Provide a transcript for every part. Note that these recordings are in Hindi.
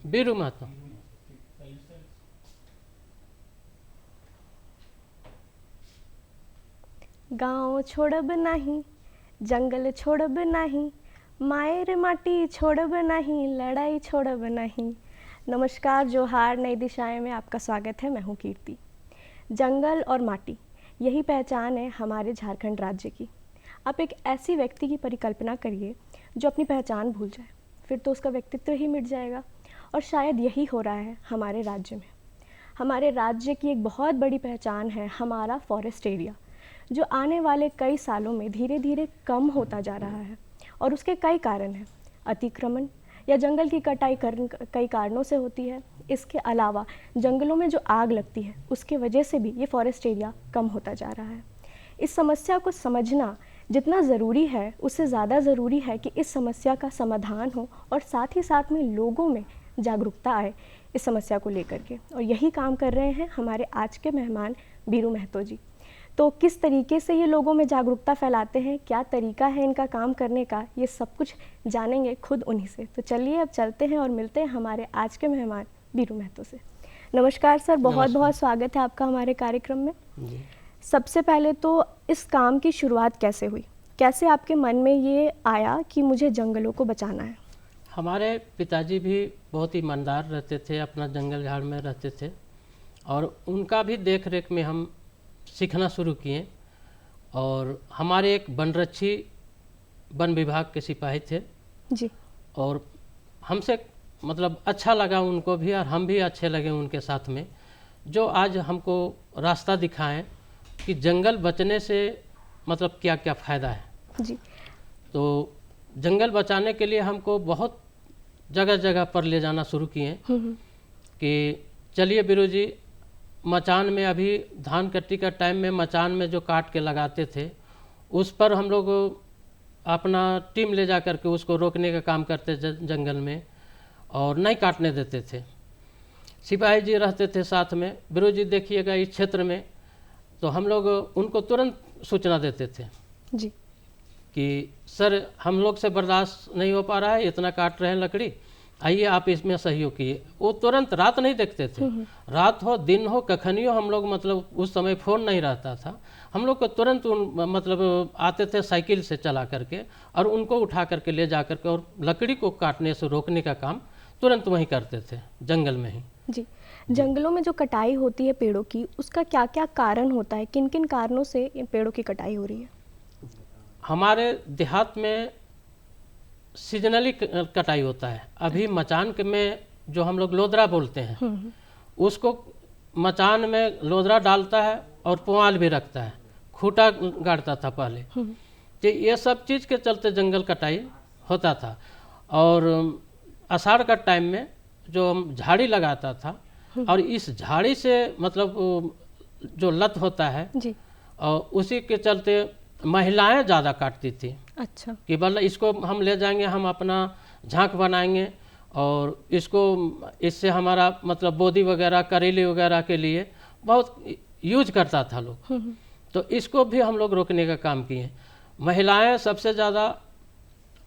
बीरू महतो। गाँव छोड़ब नहीं, जंगल छोड़ब नहीं, मायर माटी छोड़ब नहीं, लड़ाई छोड़ब नहीं। नमस्कार, जोहार, नई दिशाएं में आपका स्वागत है। मैं हूँ कीर्ति। जंगल और माटी, यही पहचान है हमारे झारखंड राज्य की। आप एक ऐसी व्यक्ति की परिकल्पना करिए जो अपनी पहचान भूल जाए, फिर तो उसका व्यक्तित्व ही मिट जाएगा। और शायद यही हो रहा है हमारे राज्य में। हमारे राज्य की एक बहुत बड़ी पहचान है हमारा फॉरेस्ट एरिया, जो आने वाले कई सालों में धीरे धीरे कम होता जा रहा है। और उसके कई कारण हैं। अतिक्रमण या जंगल की कटाई कई कारणों से होती है। इसके अलावा जंगलों में जो आग लगती है उसके वजह से भी ये फॉरेस्ट एरिया कम होता जा रहा है। इस समस्या को समझना जितना ज़रूरी है, उससे ज़्यादा ज़रूरी है कि इस समस्या का समाधान हो और साथ ही साथ में लोगों में जागरूकता आए इस समस्या को लेकर के। और यही काम कर रहे हैं हमारे आज के मेहमान बीरू महतो जी। तो किस तरीके से ये लोगों में जागरूकता फैलाते हैं, क्या तरीका है इनका काम करने का, ये सब कुछ जानेंगे खुद उन्हीं से। तो चलिए अब चलते हैं और मिलते हैं हमारे आज के मेहमान बीरू महतो से। नमस्कार सर, बहुत बहुत स्वागत है आपका हमारे कार्यक्रम में। सबसे पहले तो इस काम की शुरुआत कैसे हुई, कैसे आपके मन में ये आया कि मुझे जंगलों को बचाना है? हमारे पिताजी भी बहुत ईमानदार रहते थे, अपना जंगल झाड़ में रहते थे और उनका भी देख रेख में हम सीखना शुरू किए। और हमारे एक वनरक्षी वन विभाग के सिपाही थे जी। और हमसे मतलब अच्छा लगा उनको भी और हम भी अच्छे लगे उनके साथ में, जो आज हमको रास्ता दिखाएं कि जंगल बचने से मतलब क्या क्या फ़ायदा है जी। तो जंगल बचाने के लिए हमको बहुत जगह जगह पर ले जाना शुरू किए कि चलिए बीरू जी, मचान में अभी धान कट्टी का टाइम में मचान में जो काट के लगाते थे उस पर हम लोग अपना टीम ले जा कर के उसको रोकने का काम करते जंगल में और नहीं काटने देते थे। सिपाही जी रहते थे साथ में, बीरू जी देखिएगा इस क्षेत्र में, तो हम लोग उनको तुरंत सूचना देते थे जी कि सर हम लोग से बर्दाश्त नहीं हो पा रहा है, इतना काट रहे हैं लकड़ी, आइए आप इसमें सहयोग कीजिए। वो तुरंत रात नहीं देखते थे, रात हो दिन हो कखनियो हम लोग मतलब उस समय फ़ोन नहीं रहता था, हम लोग को तुरंत मतलब आते थे साइकिल से चला करके और उनको उठा करके ले जा करके और लकड़ी को काटने से रोकने का काम तुरंत वहीं करते थे जंगल में ही। जी। जंगलों में जो कटाई होती है पेड़ों की, उसका क्या क्या कारण होता है, किन किन कारणों से इन पेड़ों की कटाई हो रही है? हमारे देहात में सीजनली कटाई होता है। अभी मचान के में जो हम लोग लोदरा बोलते हैं उसको मचान में लोदरा डालता है और पुआल भी रखता है, खूंटा गाड़ता था पहले। तो ये सब चीज़ के चलते जंगल कटाई होता था। और आषाढ़ का टाइम में जो हम झाड़ी लगाता था और इस झाड़ी से मतलब जो लत होता है जी। और उसी के चलते महिलाएं ज़्यादा काटती थी। अच्छा। कि मतलब इसको हम ले जाएंगे, हम अपना झांक बनाएंगे और इसको इससे हमारा मतलब बोदी वगैरह करेली वगैरह के लिए बहुत यूज करता था लोग। तो इसको भी हम लोग रोकने का काम किए। महिलाएं सबसे ज़्यादा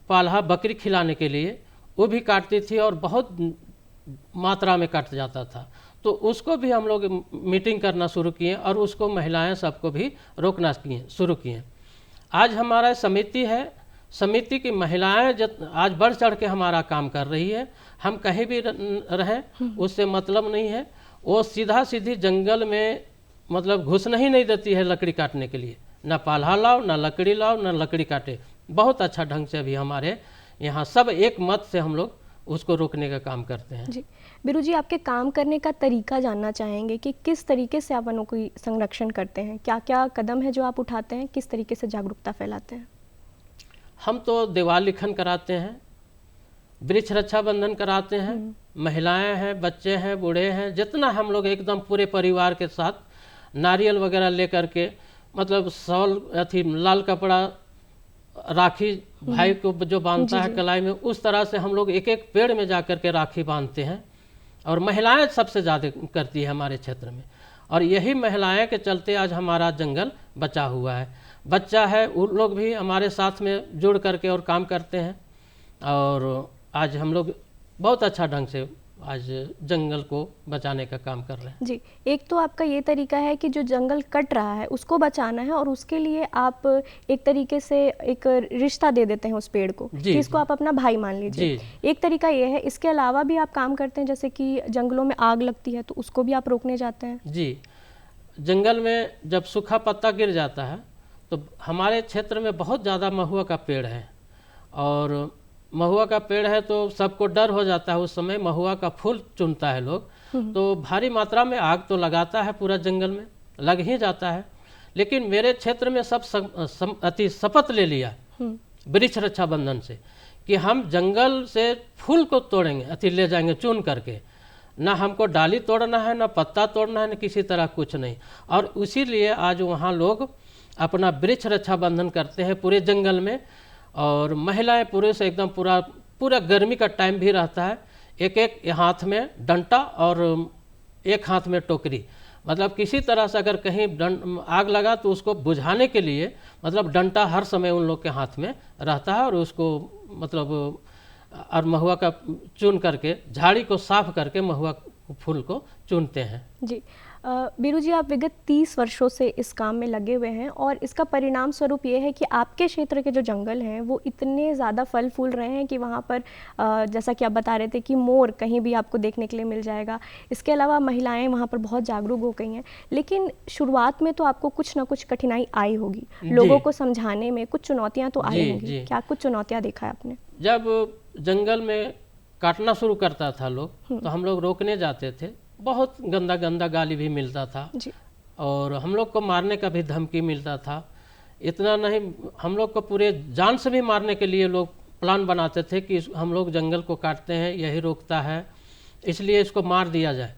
पालहा बकरी खिलाने के लिए वो भी काटती थी और बहुत मात्रा में कट जाता था, तो उसको भी हम लोग मीटिंग करना शुरू किए और उसको महिलाएं सबको भी रोकना शुरू किए। आज हमारा समिति है, समिति की महिलाएं आज बढ़ चढ़ के हमारा काम कर रही है। हम कहीं भी रहें उससे मतलब नहीं है, वो सीधा सीधी जंगल में मतलब घुसना ही नहीं देती है लकड़ी काटने के लिए। ना पाल्हा लाओ, ना लकड़ी लाओ, ना लकड़ी काटे। बहुत अच्छा ढंग से अभी हमारे यहाँ सब एक मत से हम लोग उसको रोकने का काम करते हैं। जी। बीरू जी, आपके काम करने का तरीका जानना चाहेंगे कि किस तरीके से आप वनों की संरक्षण करते हैं, क्या क्या कदम है जो आप उठाते हैं, किस तरीके से जागरूकता फैलाते हैं? हम तो दीवार लिखन कराते हैं, वृक्ष रक्षा बंधन कराते हैं, महिलाएं हैं, बच्चे हैं, बूढ़े हैं, जितना हम लोग एकदम पूरे परिवार के साथ नारियल वगैरह लेकर के मतलब शॉल अथी लाल कपड़ा राखी भाई को जो बांधता है कलाई में, उस तरह से हम लोग एक एक पेड़ में जा कर के राखी बांधते हैं। और महिलाएं सबसे ज़्यादा करती है हमारे क्षेत्र में, और यही महिलाएं के चलते आज हमारा जंगल बचा हुआ है। बच्चा है, उन लोग भी हमारे साथ में जुड़ करके और काम करते हैं और आज हम लोग बहुत अच्छा ढंग से आज जंगल को बचाने का काम कर रहे हैं। जी, एक तो आपका ये तरीका है कि जो जंगल कट रहा है उसको बचाना है, और उसके लिए आप एक तरीके से एक रिश्ता दे देते हैं उस पेड़ को जी, कि इसको जी। आप अपना भाई मान लीजिए। जी। एक तरीका ये है। इसके अलावा भी आप काम करते हैं, जैसे कि जंगलों में आग लगती है तो उसको भी आप रोकने जाते हैं? जी, जंगल में जब सूखा पत्ता गिर जाता है तो हमारे क्षेत्र में बहुत ज़्यादा महुआ का पेड़ है, और महुआ का पेड़ है तो सबको डर हो जाता है उस समय, महुआ का फूल चुनता है लोग, तो भारी मात्रा में आग तो लगाता है, पूरा जंगल में लग ही जाता है। लेकिन मेरे क्षेत्र में सब अति शपथ ले लिया वृक्ष रक्षा बंधन से कि हम जंगल से फूल को तोड़ेंगे, अति ले जाएंगे चुन करके, ना हमको डाली तोड़ना है, ना पत्ता तोड़ना है, ना किसी तरह कुछ नहीं। और इसीलिए आज वहाँ लोग अपना वृक्ष रक्षा बंधन करते हैं पूरे जंगल में, और महिलाएं पुरुष एकदम पूरा गर्मी का टाइम भी रहता है, एक एक हाथ में डंटा और एक हाथ में टोकरी, मतलब किसी तरह से अगर कहीं आग लगा तो उसको बुझाने के लिए मतलब डंटा हर समय उन लोग के हाथ में रहता है, और उसको मतलब और महुआ का चुन करके झाड़ी को साफ करके महुआ फूल को चुनते हैं। जी, बीरू जी, आप विगत 30 वर्षों से इस काम में लगे हुए हैं, और इसका परिणाम स्वरूप ये है कि आपके क्षेत्र के जो जंगल हैं वो इतने ज़्यादा फल फूल रहे हैं कि वहाँ पर जैसा कि आप बता रहे थे कि मोर कहीं भी आपको देखने के लिए मिल जाएगा। इसके अलावा महिलाएं वहाँ पर बहुत जागरूक हो गई हैं, लेकिन शुरुआत में तो आपको कुछ ना कुछ कठिनाई आई होगी, लोगों को समझाने में कुछ चुनौतियाँ तो आई होंगी। क्या कुछ चुनौतियाँ देखा है आपने? जब जंगल में काटना शुरू करता था लोग तो हम लोग रोकने जाते थे, बहुत गंदा गंदा गाली भी मिलता था जी। और हम लोग को मारने का भी धमकी मिलता था। इतना नहीं, हम लोग को पूरे जान से भी मारने के लिए लोग प्लान बनाते थे कि हम लोग जंगल को काटते हैं, यही रोकता है, इसलिए इसको मार दिया जाए,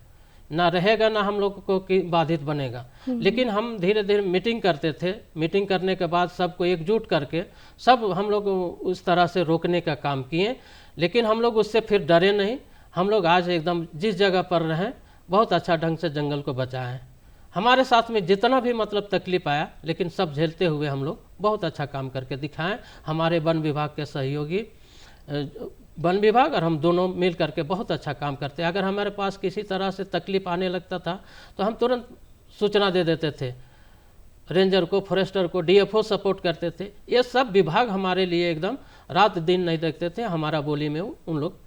ना रहेगा ना हम लोग को कि बाधित बनेगा। लेकिन हम धीरे धीरे मीटिंग करते थे, मीटिंग करने के बाद सबको एकजुट करके सब हम लोग उस तरह से रोकने का काम किए, लेकिन हम लोग उससे फिर डरे नहीं। हम लोग आज एकदम जिस जगह पर रहें बहुत अच्छा ढंग से जंगल को बचाएं। हमारे साथ में जितना भी मतलब तकलीफ आया, लेकिन सब झेलते हुए हम लोग बहुत अच्छा काम करके दिखाएं। हमारे वन विभाग के सहयोगी वन विभाग और हम दोनों मिल करके बहुत अच्छा काम करते हैं। अगर हमारे पास किसी तरह से तकलीफ आने लगता था तो हम तुरंत सूचना दे देते थे, रेंजर को, फॉरेस्टर को, डीएफओ सपोर्ट करते थे। ये सब विभाग हमारे लिए एकदम रात दिन नहीं देखते थे, हमारा बोली में उन लोग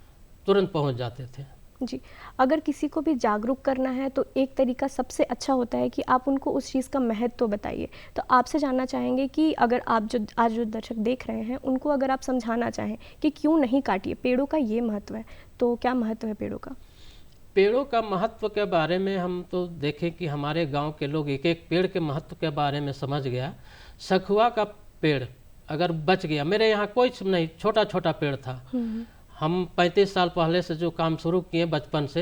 तुरंत पहुंच जाते थे। जी, अगर किसी को भी जागरूक करना है तो एक तरीका सबसे अच्छा होता है कि आप उनको उस चीज़ का महत्व बताइए। तो आपसे जानना चाहेंगे कि अगर आप जो दर्शक देख रहे हैं उनको अगर आप समझाना चाहें कि क्यों नहीं काटिए, पेड़ों का ये महत्व है, तो क्या महत्व है पेड़ों का? पेड़ों का महत्व के बारे में हम तो देखें कि हमारे गांव के लोग एक एक पेड़ के महत्व के बारे में समझ गया। सखुआ का पेड़ अगर बच गया, मेरे यहाँ कोई नहीं, छोटा छोटा पेड़ था, हम 35 साल पहले से जो काम शुरू किए बचपन से,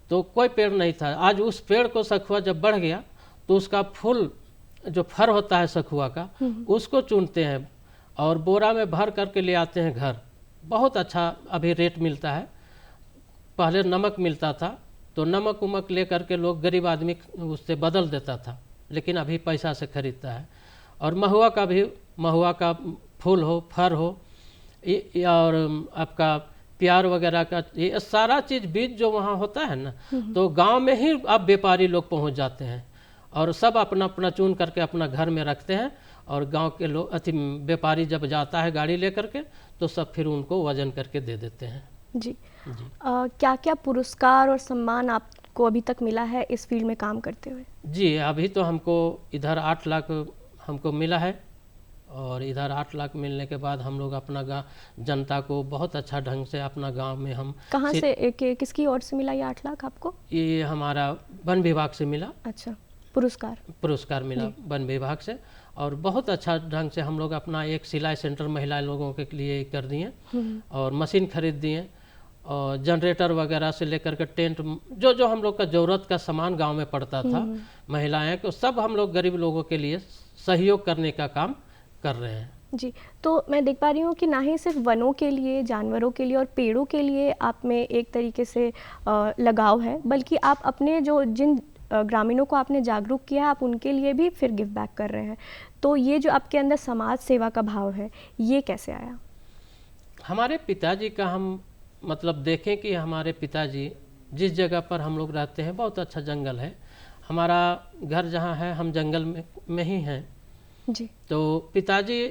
तो कोई पेड़ नहीं था। आज उस पेड़ को सखुआ जब बढ़ गया तो उसका फूल जो फर होता है सखुआ का, उसको चुनते हैं और बोरा में भर करके ले आते हैं घर। बहुत अच्छा अभी रेट मिलता है। पहले नमक मिलता था तो नमक उमक ले करके लोग, गरीब आदमी उससे बदल देता था, लेकिन अभी पैसा से खरीदता है। और महुआ का भी, महुआ का फूल हो, फर हो, और आपका प्यार वगैरह का, ये सारा चीज़ बीज जो वहाँ होता है ना, तो गांव में ही अब व्यापारी लोग पहुँच जाते हैं और सब अपना अपना चुन करके अपना घर में रखते हैं। और गांव के लोग व्यापारी जब जाता है गाड़ी लेकर के तो सब फिर उनको वजन करके दे देते हैं। जी, क्या क्या पुरस्कार और सम्मान आपको अभी तक मिला है इस फील्ड में काम करते हुए? जी, अभी तो हमको इधर 8 लाख हमको मिला है, और इधर 8 लाख मिलने के बाद हम लोग अपना जनता को बहुत अच्छा ढंग से अपना गांव में हम। कहाँ से, किसकी ओर से मिला ये 8 लाख आपको? ये हमारा वन विभाग से मिला। अच्छा, पुरस्कार मिला वन विभाग से, और बहुत अच्छा ढंग से हम लोग अपना एक सिलाई सेंटर महिला लोगों के लिए कर दिए, और मशीन खरीद दिए, और जनरेटर वगैरह से लेकर के टेंट, जो जो हम लोग का ज़रूरत का सामान गांव में पड़ता था महिलाएं को, सब हम लोग गरीब लोगों के लिए सहयोग करने का काम कर रहे हैं। जी, तो मैं देख पा रही हूँ कि ना ही सिर्फ वनों के लिए, जानवरों के लिए और पेड़ों के लिए आप में एक तरीके से लगाव है, बल्कि आप अपने जिन ग्रामीणों को आपने जागरूक किया है, आप उनके लिए भी फिर गिव बैक कर रहे हैं। तो ये जो आपके अंदर समाज सेवा का भाव है, ये कैसे आया? हमारे पिताजी का हम मतलब देखें कि हमारे पिताजी जिस जगह पर हम लोग रहते हैं बहुत अच्छा जंगल है। हमारा घर जहाँ है हम जंगल में ही हैं। जी। तो पिताजी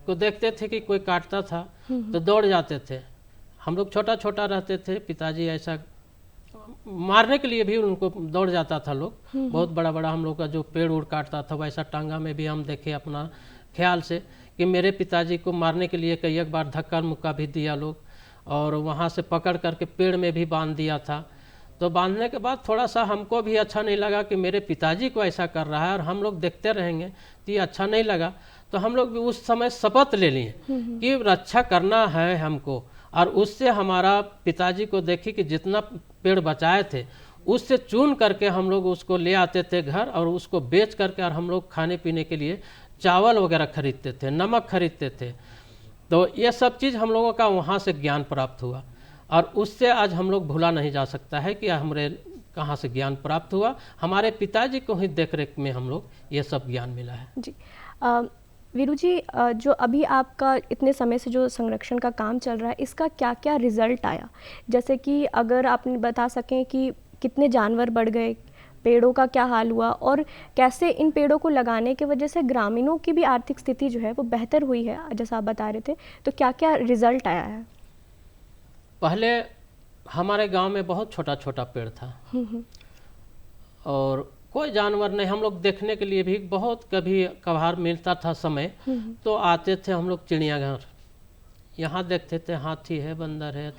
को देखते थे कि कोई काटता था तो दौड़ जाते थे। हम लोग छोटा छोटा रहते थे, पिताजी ऐसा मारने के लिए भी उनको दौड़ जाता था लोग। बहुत बड़ा बड़ा हम लोग का जो पेड़ उड़ काटता था वैसा टांगा में भी हम देखे अपना ख्याल से कि मेरे पिताजी को मारने के लिए कई एक बार धक्का मुक्का भी दिया लोग, और वहाँ से पकड़ करके पेड़ में भी बांध दिया था। तो बांधने के बाद थोड़ा सा हमको भी अच्छा नहीं लगा कि मेरे पिताजी को ऐसा कर रहा है और हम लोग देखते रहेंगे, तो ये अच्छा नहीं लगा। तो हम लोग भी उस समय शपथ ले लिए कि रक्षा करना है हमको, और उससे हमारा पिताजी को देखी कि जितना पेड़ बचाए थे उससे चुन करके हम लोग उसको ले आते थे घर, और उसको बेच करके और हम लोग खाने पीने के लिए चावल वगैरह खरीदते थे, नमक खरीदते थे। तो ये सब चीज़ हम लोगों का वहाँ से ज्ञान प्राप्त हुआ, और उससे आज हम लोग भूला नहीं जा सकता है कि हमारे कहाँ से ज्ञान प्राप्त हुआ। हमारे पिताजी को ही देख रेख में हम लोग ये सब ज्ञान मिला है। जी। वीरू जी, जो अभी आपका इतने समय से जो संरक्षण का काम चल रहा है, इसका क्या क्या रिजल्ट आया? जैसे कि अगर आप बता सकें कि कितने जानवर बढ़ गए, पेड़ों का क्या हाल हुआ, और कैसे इन पेड़ों को लगाने की वजह से ग्रामीणों की भी आर्थिक स्थिति जो है वो बेहतर हुई है, जैसा आप बता रहे थे, तो क्या क्या रिजल्ट आया है? पहले हमारे गांव में बहुत छोटा छोटा पेड़ था और कोई जानवर नहीं। हम लोग देखने के लिए भी बहुत कभी कभार मिलता था समय, तो आते थे हम लोग चिड़ियाघर, यहाँ देखते थे हाथी है, बंदर है,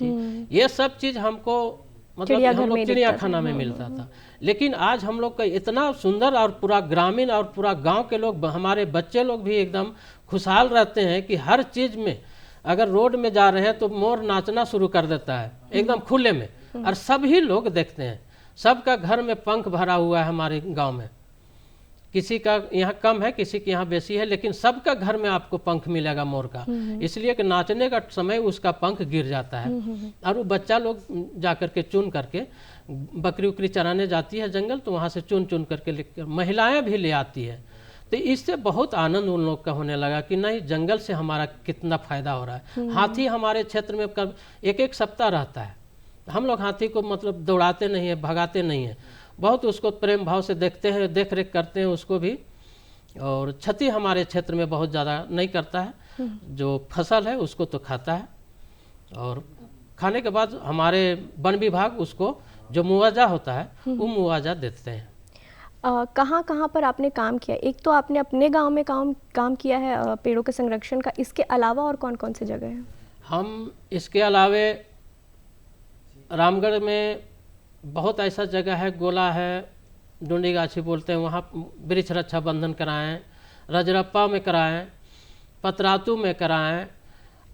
ये सब चीज़ हमको मतलब हम लोग चिड़ियाखाना में मिलता था। लेकिन आज हम लोग का इतना सुंदर, और पूरा ग्रामीण और पूरा गांव के लोग, हमारे बच्चे लोग भी एकदम खुशहाल रहते हैं कि हर चीज़ में, अगर रोड में जा रहे हैं तो मोर नाचना शुरू कर देता है एकदम खुले में, और सभी लोग देखते हैं। सबका घर में पंख भरा हुआ है हमारे गांव में। किसी का यहाँ कम है, किसी के यहाँ बेसी है, लेकिन सबका घर में आपको पंख मिलेगा मोर का, इसलिए कि नाचने का समय उसका पंख गिर जाता है। और वो बच्चा लोग जा करके चुन करके, बकरी उकरी चराने जाती है जंगल, तो वहाँ से चुन चुन करके लेकर महिलाएं भी ले आती है। तो इससे बहुत आनंद उन लोग का होने लगा कि नहीं, जंगल से हमारा कितना फायदा हो रहा है। हाथी हमारे क्षेत्र में कब एक एक सप्ताह रहता है। हम लोग हाथी को मतलब दौड़ाते नहीं है, भगाते नहीं है, बहुत उसको प्रेम भाव से देखते हैं, देख रेख करते हैं उसको भी। और क्षति हमारे क्षेत्र में बहुत ज़्यादा नहीं करता है, जो फसल है उसको तो खाता है, और खाने के बाद हमारे वन विभाग उसको जो मुआवजा होता है वो मुआवजा देते हैं। कहाँ कहाँ पर आपने काम किया? एक तो आपने अपने गांव में काम किया है पेड़ों के संरक्षण का, इसके अलावा और कौन कौन सी जगह है? हम इसके अलावे रामगढ़ में बहुत ऐसा जगह है, गोला है, डूंडी गाछी बोलते हैं, वहाँ वृक्ष रक्षा बंधन कराएं, रजरप्पा में कराएं, पतरातू में कराएं,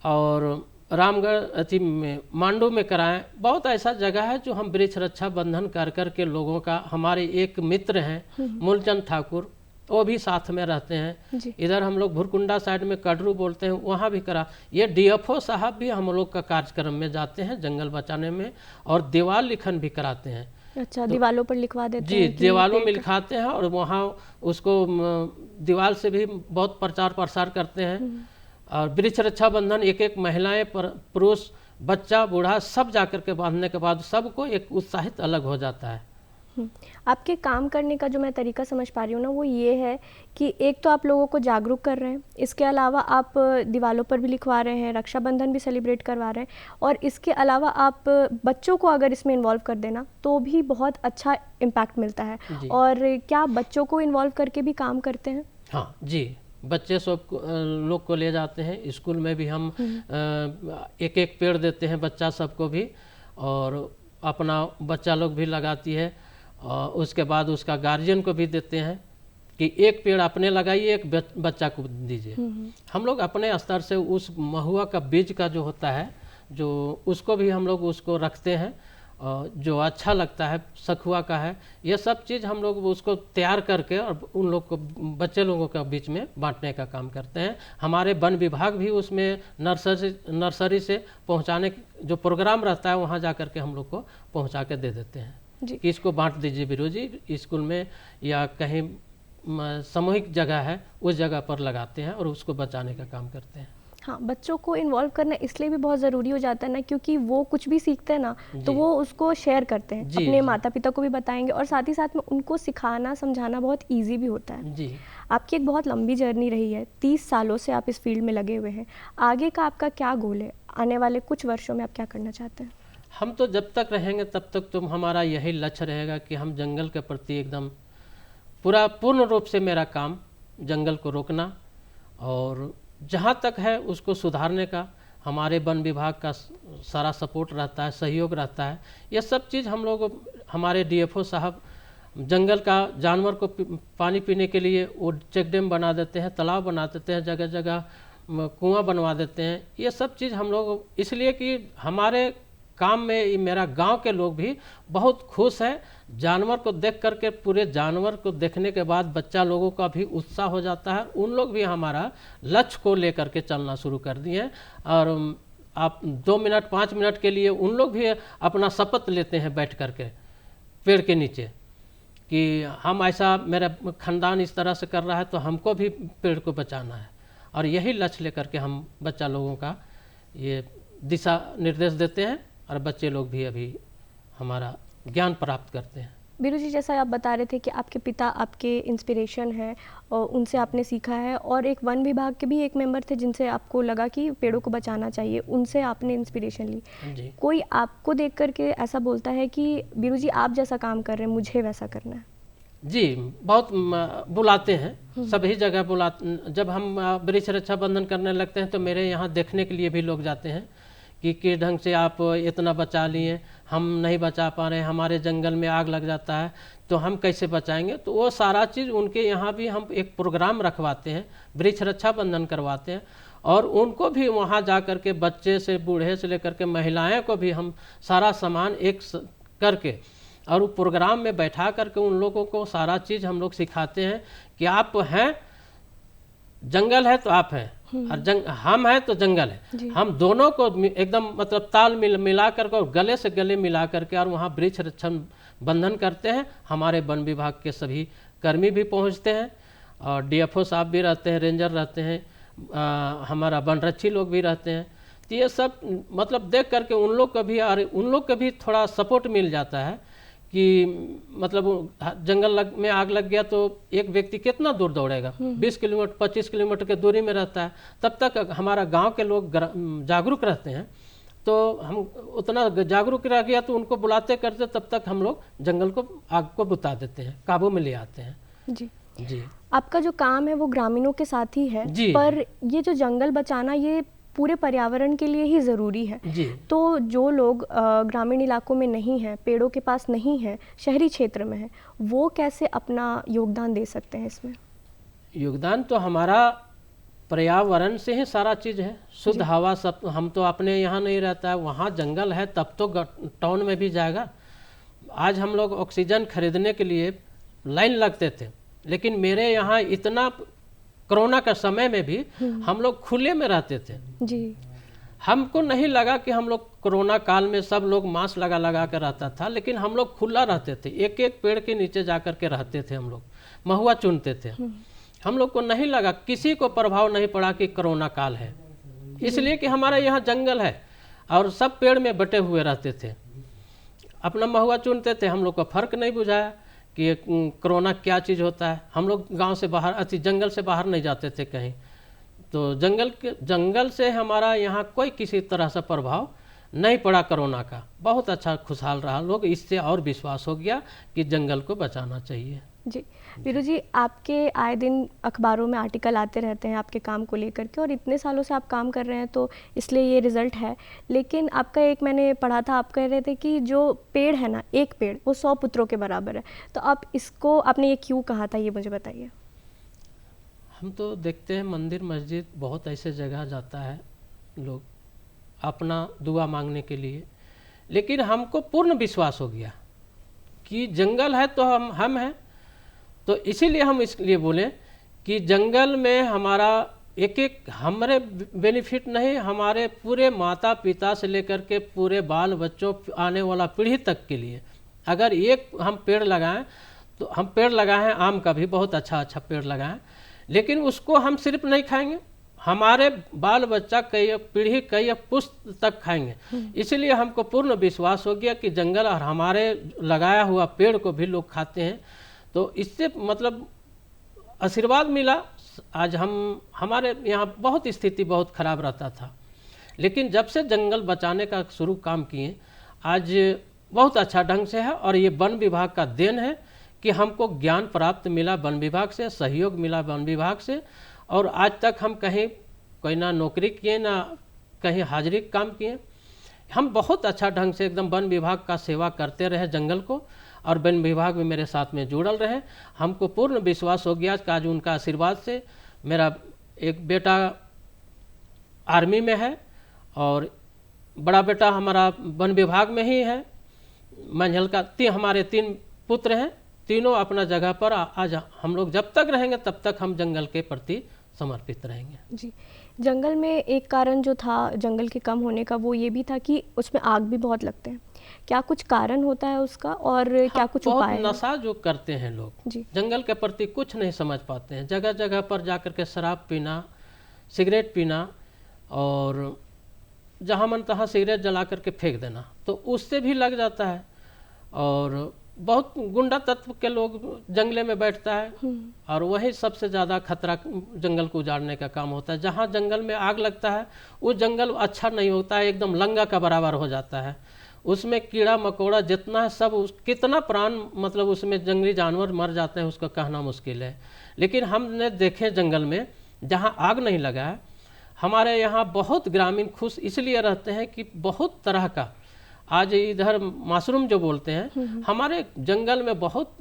और रामगढ़ अति में मांडू में कराएं। बहुत ऐसा जगह है जो हम वृक्ष रक्षा बंधन कर कर के लोगों का, हमारे एक मित्र हैं मूलचंद ठाकुर, वो भी साथ में रहते हैं। इधर हम लोग भुरकुंडा साइड में कड़रू बोलते हैं, वहाँ भी करा। ये डीएफओ साहब भी हम लोग का कार्यक्रम में जाते हैं जंगल बचाने में, और दीवार लिखन भी कराते हैं। अच्छा, तो दीवालों पर लिखवा देते हैं? जी, दीवालों में लिखाते हैं, और वहाँ उसको दीवार से भी बहुत प्रचार प्रसार करते हैं। और वृक्ष रक्षा बंधन एक एक महिलाएं, पुरुष, बच्चा, बूढ़ा सब जाकर के बांधने के बाद सबको एक उत्साहित अलग हो जाता है। आपके काम करने का जो मैं तरीका समझ पा रही हूँ ना, वो ये है कि एक तो आप लोगों को जागरूक कर रहे हैं, इसके अलावा आप दीवालों पर भी लिखवा रहे हैं, रक्षाबंधन भी सेलिब्रेट करवा रहे हैं, और इसके अलावा आप बच्चों को अगर इसमें इन्वॉल्व कर देना तो भी बहुत अच्छा इम्पैक्ट मिलता है। और क्या बच्चों को इन्वॉल्व करके भी काम करते हैं? हाँ जी, बच्चे सब लोग को ले जाते हैं। स्कूल में भी हम एक एक पेड़ देते हैं बच्चा सबको भी, और अपना बच्चा लोग भी लगाती है, और उसके बाद उसका गार्जियन को भी देते हैं कि एक पेड़ अपने लगाइए, एक बच्चा को दीजिए। हम लोग अपने स्तर से उस महुआ का बीज का जो होता है, जो उसको भी हम लोग उसको रखते हैं, जो अच्छा लगता है, सखुआ का है, ये सब चीज़ हम लोग उसको तैयार करके और उन लोग को, बच्चे लोगों के बीच में बांटने का काम करते हैं। हमारे वन विभाग भी उसमें नर्सरी से पहुंचाने जो प्रोग्राम रहता है, वहां जा कर के हम लोग को पहुंचा के दे देते हैं कि इसको बांट दीजिए वीरू जी, स्कूल में या कहीं सामूहिक जगह है उस जगह पर लगाते हैं और उसको बचाने का काम करते हैं। हाँ, बच्चों को इन्वॉल्व करना इसलिए भी बहुत ज़रूरी हो जाता है ना, क्योंकि वो कुछ भी सीखते हैं ना तो वो उसको शेयर करते हैं, जी, अपने जी। माता पिता को भी बताएंगे और साथ ही साथ में उनको सिखाना समझाना बहुत इजी भी होता है। जी। आपकी एक बहुत लंबी जर्नी रही है, 30 सालों से आप इस फील्ड में लगे हुए हैं। आगे का आपका क्या गोल है? आने वाले कुछ वर्षों में आप क्या करना चाहते हैं? हम तो जब तक रहेंगे तब तक तो हमारा यही लक्ष्य रहेगा कि हम जंगल के प्रति एकदम पूर्ण रूप से मेरा काम जंगल को रोकना और जहाँ तक है उसको सुधारने का हमारे वन विभाग का सारा सपोर्ट रहता है, सहयोग रहता है। ये सब चीज़ हम लोग हमारे डीएफओ साहब जंगल का जानवर को पानी पीने के लिए वो चेक डैम बना देते हैं, तालाब बना देते हैं, जगह जगह कुआं बनवा देते हैं। ये सब चीज़ हम लोग इसलिए कि हमारे काम में मेरा गांव के लोग भी बहुत खुश हैं। जानवर को देख करके पूरे जानवर को देखने के बाद बच्चा लोगों का भी उत्साह हो जाता है। उन लोग भी हमारा लक्ष्य को लेकर के चलना शुरू कर दिए हैं और आप 2 मिनट 5 मिनट के लिए उन लोग भी अपना शपथ लेते हैं बैठ करके पेड़ के नीचे कि हम ऐसा, मेरा खानदान इस तरह से कर रहा है तो हमको भी पेड़ को बचाना है। और यही लक्ष्य लेकर के हम बच्चा लोगों का ये दिशा निर्देश देते हैं और बच्चे लोग भी अभी हमारा ज्ञान प्राप्त करते हैं। बीरू जी, जैसा आप बता रहे थे कि आपके पिता आपके इंस्पिरेशन है और उनसे आपने सीखा है, और एक वन विभाग के भी एक मेंबर थे जिनसे आपको लगा कि पेड़ों को बचाना चाहिए, उनसे आपने इंस्पिरेशन ली। जी। कोई आपको देख करके ऐसा बोलता है कि बीरू जी आप जैसा काम कर रहे हैं, मुझे वैसा करना है? जी, बहुत बुलाते हैं, सभी जगह बुलाते। जब हम वृक्ष रक्षा बंधन करने लगते हैं तो मेरे यहाँ देखने के लिए भी लोग जाते हैं कि किस ढंग से आप इतना बचा लिए, हम नहीं बचा पा रहे हैं, हमारे जंगल में आग लग जाता है तो हम कैसे बचाएंगे। तो वो सारा चीज़ उनके यहाँ भी हम एक प्रोग्राम रखवाते हैं, वृक्ष रक्षा बंधन करवाते हैं और उनको भी वहाँ जा कर के बच्चे से बूढ़े से लेकर के महिलाएं को भी हम सारा सामान एक करके और वो प्रोग्राम में बैठा करके उन लोगों को सारा चीज़ हम लोग सिखाते हैं कि आप हैं, जंगल है तो आप हैं और हम हैं तो जंगल है। हम दोनों को एकदम मतलब ताल मिला करके और गले से गले मिला करके और वहाँ वृक्ष रक्षा बंधन करते हैं। हमारे वन विभाग के सभी कर्मी भी पहुँचते हैं और डीएफओ साहब भी रहते हैं, रेंजर रहते हैं, हमारा वनरक्षी लोग भी रहते हैं। तो ये सब मतलब देख करके उन लोग को भी थोड़ा सपोर्ट मिल जाता है कि मतलब जंगल में आग लग गया तो एक व्यक्ति कितना दूर दौड़ेगा, 20 किलोमीटर 25 किलोमीटर के दूरी में रहता है। तब तक हमारा गांव के लोग जागरूक रहते हैं तो हम उतना जागरूक रह गया तो उनको बुलाते करते तब तक हम लोग जंगल को आग को बुता देते हैं, काबू में ले आते हैं। जी जी। आपका जो काम है वो ग्रामीणों के साथ ही है जी। पर ये जो जंगल बचाना ये पूरे पर्यावरण के लिए ही ज़रूरी है। जी। तो जो लोग ग्रामीण इलाकों में नहीं हैं, पेड़ों के पास नहीं है, शहरी क्षेत्र में है, वो कैसे अपना योगदान दे सकते हैं इसमें? योगदान तो हमारा पर्यावरण से ही सारा चीज़ है, शुद्ध हवा सब। हम तो अपने यहाँ नहीं रहता है, वहाँ जंगल है तब तो टाउन में भी जाएगा। आज हम लोग ऑक्सीजन खरीदने के लिए लाइन लगते थे, लेकिन मेरे यहाँ इतना कोरोना का समय में भी हम लोग खुले में रहते थे। जी। हमको नहीं लगा कि हम लोग कोरोना काल में सब लोग मास्क लगा कर रहता था, लेकिन हम लोग खुला रहते थे, एक एक पेड़ के नीचे जा कर के रहते थे, हम लोग महुआ चुनते थे। हम लोग को नहीं लगा, किसी को प्रभाव नहीं पड़ा कि कोरोना काल है, इसलिए कि हमारे यहाँ जंगल है और सब पेड़ में बटे हुए रहते थे, अपना महुआ चुनते थे। हम लोग को फर्क नहीं बुझाया कि कोरोना क्या चीज़ होता है। हम लोग गांव से बाहर जंगल से बाहर नहीं जाते थे कहीं, तो जंगल से हमारा यहाँ कोई किसी तरह से प्रभाव नहीं पड़ा कोरोना का। बहुत अच्छा खुशहाल रहा लोग, इससे और विश्वास हो गया कि जंगल को बचाना चाहिए। जी। वीरू जी, आपके आए दिन अखबारों में आर्टिकल आते रहते हैं आपके काम को लेकर के, और इतने सालों से आप काम कर रहे हैं तो इसलिए ये रिज़ल्ट है। लेकिन आपका एक मैंने पढ़ा था, आप कह रहे थे कि जो पेड़ है ना, एक पेड़ वो 100 पुत्रों के बराबर है। तो आप इसको, आपने ये क्यों कहा था, ये मुझे बताइए। हम तो देखते हैं मंदिर मस्जिद बहुत ऐसे जगह जाता है लोग अपना दुआ मांगने के लिए, लेकिन हमको पूर्ण विश्वास हो गया कि जंगल है तो हम हैं। तो इसीलिए हम इसलिए बोले कि जंगल में हमारा एक हमारे बेनिफिट नहीं, हमारे पूरे माता पिता से लेकर के पूरे बाल बच्चों आने वाला पीढ़ी तक के लिए अगर एक हम पेड़ लगाएं तो हम पेड़ लगाए हैं, आम का भी बहुत अच्छा पेड़ लगाएं, लेकिन उसको हम सिर्फ नहीं खाएंगे, हमारे बाल बच्चा कई पीढ़ी कई पुश्त तक खाएंगे। इसलिए हमको पूर्ण विश्वास हो गया कि जंगल और हमारे लगाया हुआ पेड़ को भी लोग खाते हैं। तो इससे मतलब आशीर्वाद मिला। आज हमारे यहाँ बहुत स्थिति बहुत खराब रहता था, लेकिन जब से जंगल बचाने का शुरू काम किए आज बहुत अच्छा ढंग से है। और ये वन विभाग का देन है कि हमको ज्ञान प्राप्त मिला वन विभाग से, सहयोग मिला वन विभाग से। और आज तक हम कहीं कोई ना नौकरी किए ना कहीं हाजिरी काम किए, हम बहुत अच्छा ढंग से एकदम वन विभाग का सेवा करते रहे जंगल को, और वन विभाग भी मेरे साथ में जुड़ल रहे। हमको पूर्ण विश्वास हो गया कि आज उनका आशीर्वाद से मेरा एक बेटा आर्मी में है और बड़ा बेटा हमारा वन विभाग में ही है। मंझल का हमारे 3 पुत्र हैं, तीनों अपना जगह पर। आज हम लोग जब तक रहेंगे तब तक हम जंगल के प्रति समर्पित रहेंगे। जी, जंगल में एक कारण जो था जंगल के कम होने का वो ये भी था कि उसमें आग भी बहुत लगते हैं। क्या कुछ कारण होता है उसका, और क्या कुछ उपाय है? नशा जो करते हैं लोग जी, जंगल के प्रति कुछ नहीं समझ पाते हैं। जगह जगह पर जाकर के शराब पीना, सिगरेट पीना, और जहाँ मन तहाँ सिगरेट जला करके फेंक देना, तो उससे भी लग जाता है। और बहुत गुंडा तत्व के लोग जंगले में बैठता है, और वही सबसे ज़्यादा खतरा जंगल को उजाड़ने का काम होता है। जहाँ जंगल में आग लगता है वो जंगल अच्छा नहीं होता है, एकदम लंगा का बराबर हो जाता है। उसमें कीड़ा मकोड़ा जितना है सब कितना प्राण मतलब उसमें जंगली जानवर मर जाते हैं उसका कहना मुश्किल है। लेकिन हमने देखे जंगल में जहाँ आग नहीं लगा है, हमारे यहाँ बहुत ग्रामीण खुश इसलिए रहते हैं कि बहुत तरह का आज इधर मशरूम जो बोलते हैं हमारे जंगल में बहुत,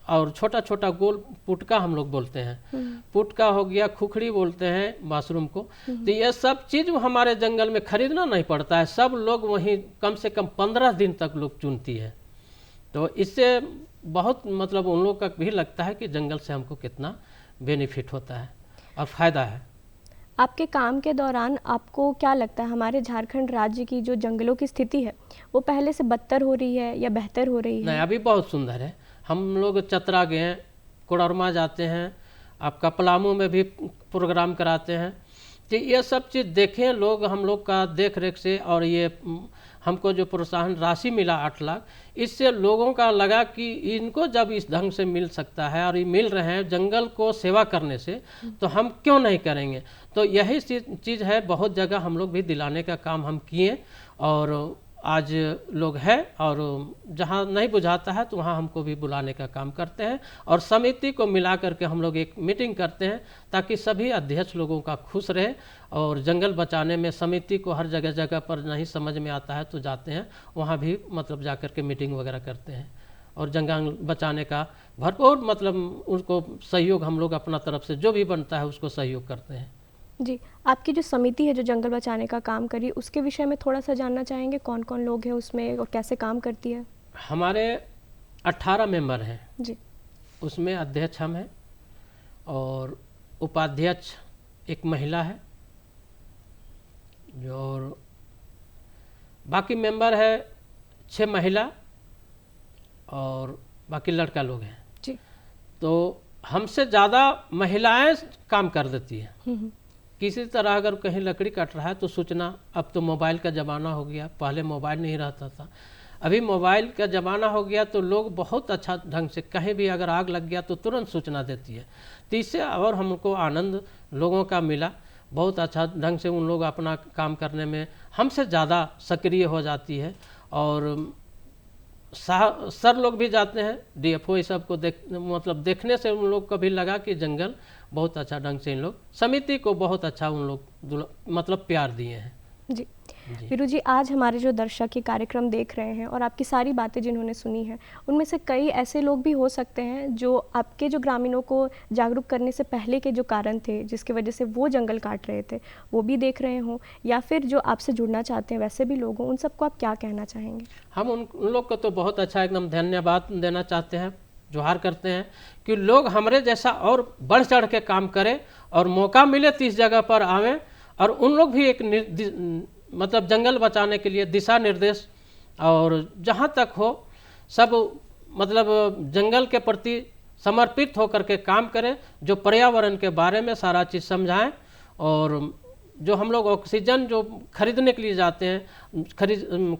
और छोटा छोटा गोल पुटका हम लोग बोलते हैं, पुटका हो गया, खुखड़ी बोलते हैं मशरूम को। तो ये सब चीज़ हमारे जंगल में खरीदना नहीं पड़ता है, सब लोग वहीं कम से कम 15 दिन तक लोग चुनती है। तो इससे बहुत मतलब उन लोग का भी लगता है कि जंगल से हमको कितना बेनिफिट होता है और फ़ायदा है। आपके काम के दौरान आपको क्या लगता है हमारे झारखंड राज्य की जो जंगलों की स्थिति है वो पहले से बदतर हो रही है या बेहतर हो रही है? नहीं, अभी बहुत सुंदर है। हम लोग चतरा गए, कोडरमा जाते हैं, आपका पलामू में भी प्रोग्राम कराते हैं। तो ये सब चीज़ देखें लोग, हम लोग का देख रेख से, और ये हमको जो प्रोत्साहन राशि मिला 8 लाख, इससे लोगों का लगा कि इनको जब इस ढंग से मिल सकता है और ये मिल रहे हैं जंगल को सेवा करने से, तो हम क्यों नहीं करेंगे। तो यही चीज़ है, बहुत जगह हम लोग भी दिलाने का काम हम किए, और आज लोग हैं, और जहाँ नहीं बुझाता है तो वहाँ हमको भी बुलाने का काम करते हैं, और समिति को मिला करके हम लोग एक मीटिंग करते हैं ताकि सभी अध्यक्ष लोगों का खुश रहे। और जंगल बचाने में समिति को हर जगह जगह पर नहीं समझ में आता है तो जाते हैं वहाँ भी मतलब जा कर के मीटिंग वगैरह करते हैं, और जंगल बचाने का भरपूर मतलब उनको सहयोग हम लोग अपना तरफ से जो भी बनता है उसको सहयोग करते हैं। जी, आपकी जो समिति है जो जंगल बचाने का काम करी, उसके विषय में थोड़ा सा जानना चाहेंगे, कौन कौन लोग हैं उसमें और कैसे काम करती है? हमारे 18 मेंबर हैं जी, उसमें अध्यक्ष हम हैं, और उपाध्यक्ष एक महिला है, और बाकी मेंबर है 6 महिला और बाकी लड़का लोग हैं। जी, तो हमसे ज़्यादा महिलाएं काम कर देती हैं। किसी तरह अगर कहीं लकड़ी कट रहा है तो सूचना, अब तो मोबाइल का ज़माना हो गया, पहले मोबाइल नहीं रहता था, अभी मोबाइल का ज़माना हो गया, तो लोग बहुत अच्छा ढंग से कहीं भी अगर आग लग गया तो तुरंत सूचना देती है। तो इससे और हमको आनंद लोगों का मिला, बहुत अच्छा ढंग से उन लोग अपना काम करने में हमसे ज़्यादा सक्रिय हो जाती है। और सर लोग भी जाते हैं, DFO इस सब को मतलब देखने से उन लोग को भी लगा कि जंगल बहुत अच्छा ढंग से इन लोग समिति को बहुत अच्छा उन लोग मतलब प्यार दिए हैं। जी, वीरू जी, आज हमारे जो दर्शक ये कार्यक्रम देख रहे हैं और आपकी सारी बातें जिन्होंने सुनी हैं, उनमें से कई ऐसे लोग भी हो सकते हैं जो आपके जो ग्रामीणों को जागरूक करने से पहले के जो कारण थे जिसकी वजह से वो जंगल काट रहे थे वो भी देख रहे हों, या फिर जो आपसे जुड़ना चाहते हैं वैसे भी लोग हों, उन सबको आप क्या कहना चाहेंगे? हम उन लोग को तो बहुत अच्छा एकदम धन्यवाद देना चाहते हैं, जोहार करते हैं कि लोग हमारे जैसा और बढ़ चढ़ के काम करें, और मौका मिले तो इस जगह पर आवें, और उन लोग भी एक मतलब जंगल बचाने के लिए दिशा निर्देश, और जहाँ तक हो सब मतलब जंगल के प्रति समर्पित होकर के काम करें, जो पर्यावरण के बारे में सारा चीज़ समझाएं, और जो हम लोग ऑक्सीजन जो खरीदने के लिए जाते हैं,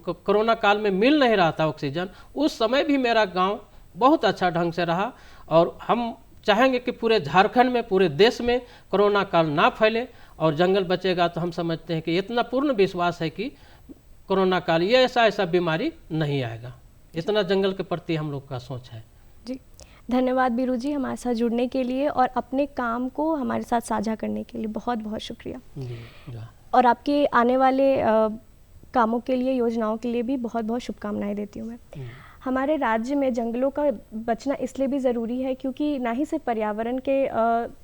कोरोना काल में मिल नहीं रहा था ऑक्सीजन, उस समय भी मेरा गांव बहुत अच्छा ढंग से रहा। और हम चाहेंगे कि पूरे झारखंड में, पूरे देश में कोरोना काल ना फैले और जंगल बचेगा तो हम समझते हैं कि इतना पूर्ण विश्वास है कि कोरोना काल ये ऐसा बीमारी नहीं आएगा। इतना जंगल के प्रति हम लोग का सोच है जी। धन्यवाद बीरू जी हमारे साथ जुड़ने के लिए और अपने काम को हमारे साथ साझा करने के लिए बहुत बहुत शुक्रिया जी। और आपके आने वाले कामों के लिए, योजनाओं के लिए भी बहुत बहुत शुभकामनाएं देती हूँ मैं। हमारे राज्य में जंगलों का बचना इसलिए भी ज़रूरी है क्योंकि ना ही सिर्फ पर्यावरण के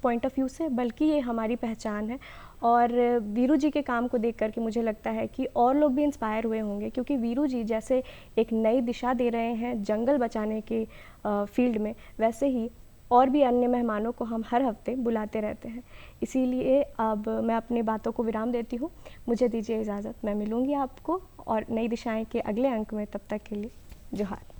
पॉइंट ऑफ व्यू से, बल्कि ये हमारी पहचान है। और वीरू जी के काम को देख करके मुझे लगता है कि और लोग भी इंस्पायर हुए होंगे, क्योंकि वीरू जी जैसे एक नई दिशा दे रहे हैं जंगल बचाने के फील्ड में, वैसे ही और भी अन्य मेहमानों को हम हर हफ्ते बुलाते रहते हैं। इसीलिए अब मैं अपनी बातों को विराम देती हूँ। मुझे दीजिए इजाज़त, मैं मिलूँगी आपको और नई दिशाएं के अगले अंक में। तब तक के लिए जोहार।